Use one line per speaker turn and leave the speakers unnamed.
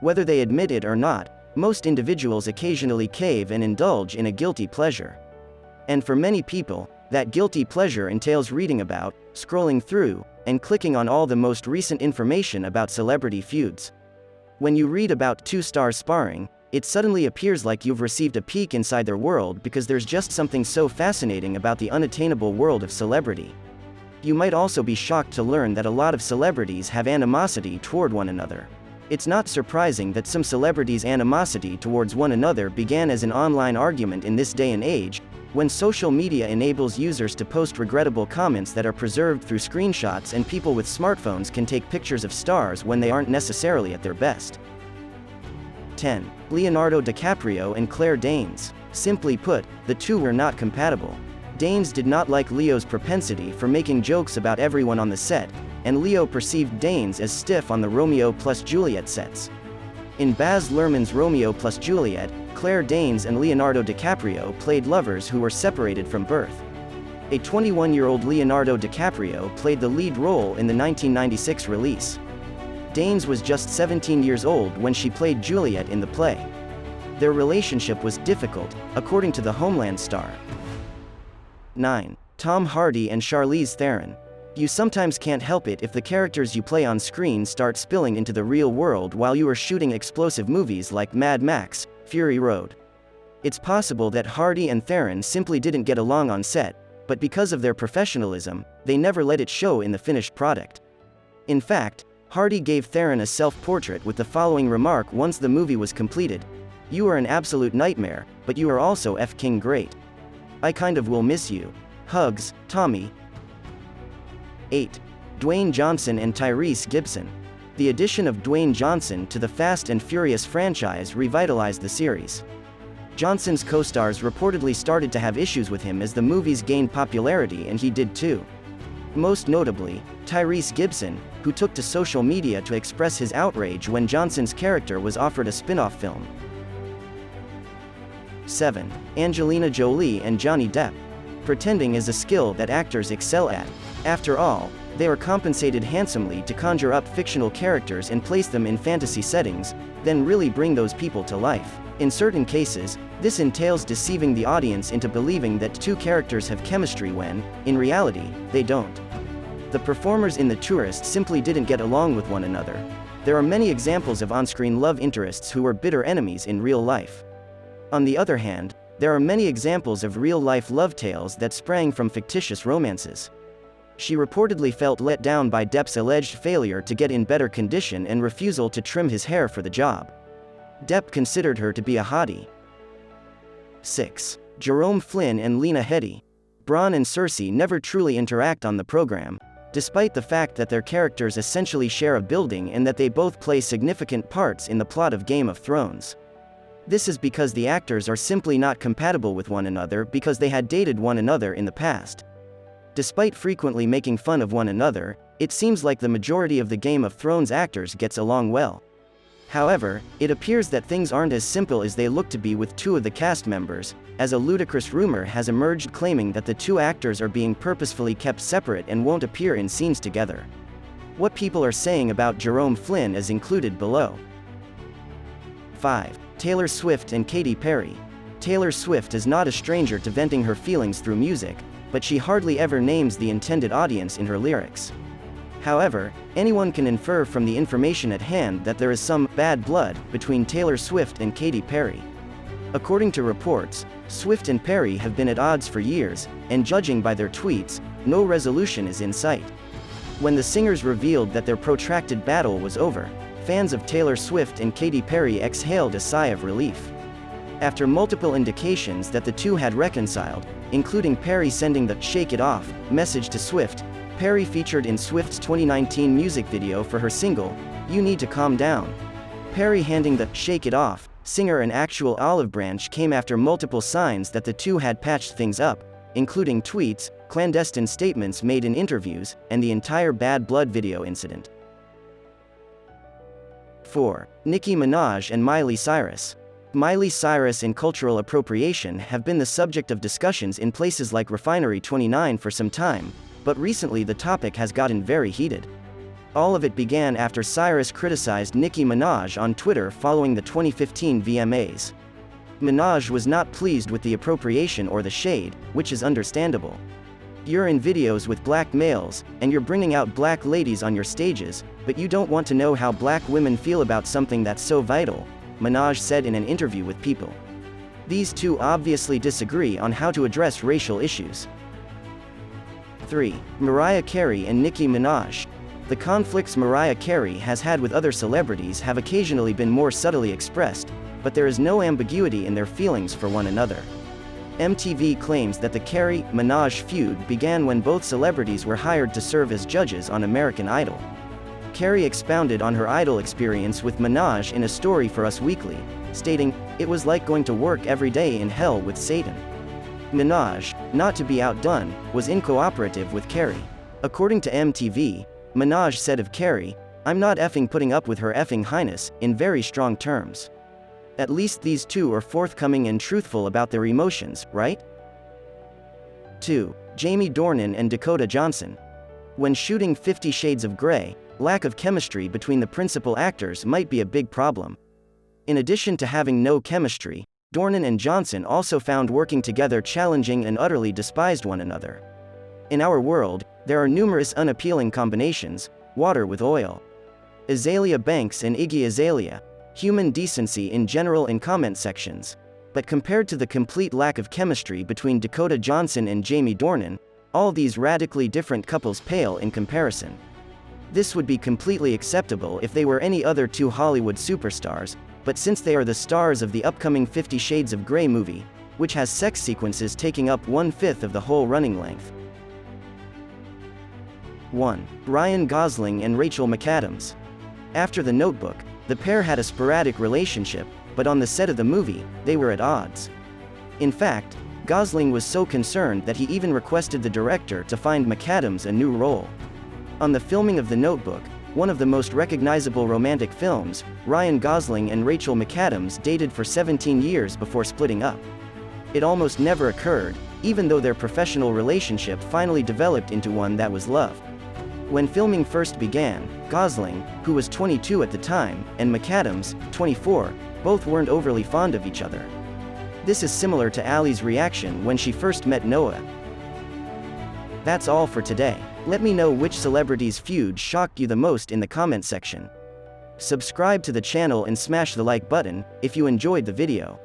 Whether they admit it or not, most individuals occasionally cave and indulge in a guilty pleasure. And for many people, that guilty pleasure entails reading about, scrolling through, and clicking on all the most recent information about celebrity feuds. When you read about two-star sparring, it suddenly appears like you've received a peek inside their world because there's just something so fascinating about the unattainable world of celebrity. You might also be shocked to learn that a lot of celebrities have animosity toward one another. It's not surprising that some celebrities' animosity towards one another began as an online argument in this day and age, when social media enables users to post regrettable comments that are preserved through screenshots and people with smartphones can take pictures of stars when they aren't necessarily at their best. 10. Leonardo DiCaprio and Claire Danes. Simply put, the two were not compatible. Danes did not like Leo's propensity for making jokes about everyone on the set, and Leo perceived Danes as stiff on the Romeo plus Juliet sets. In Baz Luhrmann's Romeo plus Juliet, Claire Danes and Leonardo DiCaprio played lovers who were separated from birth. A 21-year-old Leonardo DiCaprio played the lead role in the 1996 release. Danes was just 17 years old when she played Juliet in the play. Their relationship was difficult, according to the Homeland star. 9. Tom Hardy and Charlize Theron. You sometimes can't help it if the characters you play on screen start spilling into the real world while you are shooting explosive movies like Mad Max, Fury Road. It's possible that Hardy and Theron simply didn't get along on set, but because of their professionalism, they never let it show in the finished product. In fact, Hardy gave Theron a self-portrait with the following remark once the movie was completed: "You are an absolute nightmare, but you are also f***ing great. I kind of will miss you. Hugs, Tommy." 8. Dwayne Johnson and Tyrese Gibson. The addition of Dwayne Johnson to the Fast and Furious franchise revitalized the series. Johnson's co-stars reportedly started to have issues with him as the movies gained popularity, and he did too. Most notably, Tyrese Gibson, who took to social media to express his outrage when Johnson's character was offered a spin-off film. 7. Angelina Jolie and Johnny Depp. Pretending is a skill that actors excel at. After all, they are compensated handsomely to conjure up fictional characters and place them in fantasy settings, then really bring those people to life. In certain cases, this entails deceiving the audience into believing that two characters have chemistry when, in reality, they don't. The performers in The Tourist simply didn't get along with one another. There are many examples of on-screen love interests who were bitter enemies in real life. On the other hand, there are many examples of real-life love tales that sprang from fictitious romances. She reportedly felt let down by Depp's alleged failure to get in better condition and refusal to trim his hair for the job. Depp considered her to be a hottie. 6. Jerome Flynn and Lena Headey. Bronn and Cersei never truly interact on the program, despite the fact that their characters essentially share a building and that they both play significant parts in the plot of Game of Thrones. This is because the actors are simply not compatible with one another because they had dated one another in the past. Despite frequently making fun of one another, it seems like the majority of the Game of Thrones actors gets along well. However, it appears that things aren't as simple as they look to be with two of the cast members, as a ludicrous rumor has emerged claiming that the two actors are being purposefully kept separate and won't appear in scenes together. What people are saying about Jerome Flynn is included below. 5. Taylor Swift and Katy Perry. Taylor Swift is not a stranger to venting her feelings through music, but she hardly ever names the intended audience in her lyrics. However, anyone can infer from the information at hand that there is some bad blood between Taylor Swift and Katy Perry. According to reports, Swift and Perry have been at odds for years, and judging by their tweets, no resolution is in sight. When the singers revealed that their protracted battle was over, fans of Taylor Swift and Katy Perry exhaled a sigh of relief. After multiple indications that the two had reconciled, including Perry sending the "Shake It Off" message to Swift, Perry featured in Swift's 2019 music video for her single, "You Need to Calm Down." Perry handing the "Shake It Off" singer an actual olive branch came after multiple signs that the two had patched things up, including tweets, clandestine statements made in interviews, and the entire Bad Blood video incident. 4. Nicki Minaj and Miley Cyrus. Miley Cyrus and cultural appropriation have been the subject of discussions in places like Refinery 29 for some time, but recently the topic has gotten very heated. All of it began after CYRUS criticized Nicki Minaj on Twitter following the 2015 VMAs. Minaj was not pleased with the appropriation or the shade, which is understandable. You're in videos with black males, and you're bringing out black ladies on your stages, but you don't want to know how black women feel about something that's so vital, Minaj said in an interview with People. These two obviously disagree on how to address racial issues. 3. Mariah Carey and Nicki Minaj. The conflicts Mariah Carey has had with other celebrities have occasionally been more subtly expressed, but there is no ambiguity in their feelings for one another. MTV claims that the Carey-Minaj feud began when both celebrities were hired to serve as judges on American Idol. Carey expounded on her Idol experience with Minaj in a story for Us Weekly, stating, "It was like going to work every day in hell with Satan." Minaj, not to be outdone, was incooperative with Carey. According to MTV, Minaj said of Carey, "I'm not effing putting up with her effing highness," in very strong terms. At least these two are forthcoming and truthful about their emotions, right? 2. Jamie Dornan and Dakota Johnson. When shooting 50 Shades of Grey, lack of chemistry between the principal actors might be a big problem. In addition to having no chemistry, Dornan and Johnson also found working together challenging and utterly despised one another. In our world, there are numerous unappealing combinations: water with oil. Azalea Banks and Iggy Azalea. Human decency in general in comment sections. But compared to the complete lack of chemistry between Dakota Johnson and Jamie Dornan, all these radically different couples pale in comparison. This would be completely acceptable if they were any other two Hollywood superstars, but since they are the stars of the upcoming 50 Shades of Grey movie, which has sex sequences taking up 1/5 of the whole running length. 1. Ryan Gosling and Rachel McAdams. After The Notebook, the pair had a sporadic relationship, but on the set of the movie, they were at odds. In fact, Gosling was so concerned that he even requested the director to find McAdams a new role. On the filming of The Notebook, one of the most recognizable romantic films, Ryan Gosling and Rachel McAdams dated for 17 years before splitting up. It almost never occurred, even though their professional relationship finally developed into one that was love. When filming first began, Gosling, who was 22 at the time, and McAdams, 24, both weren't overly fond of each other. This is similar to Ali's reaction when she first met Noah. That's all for today. Let me know which celebrity's feud shocked you the most in the comment section. Subscribe to the channel and smash the like button if you enjoyed the video.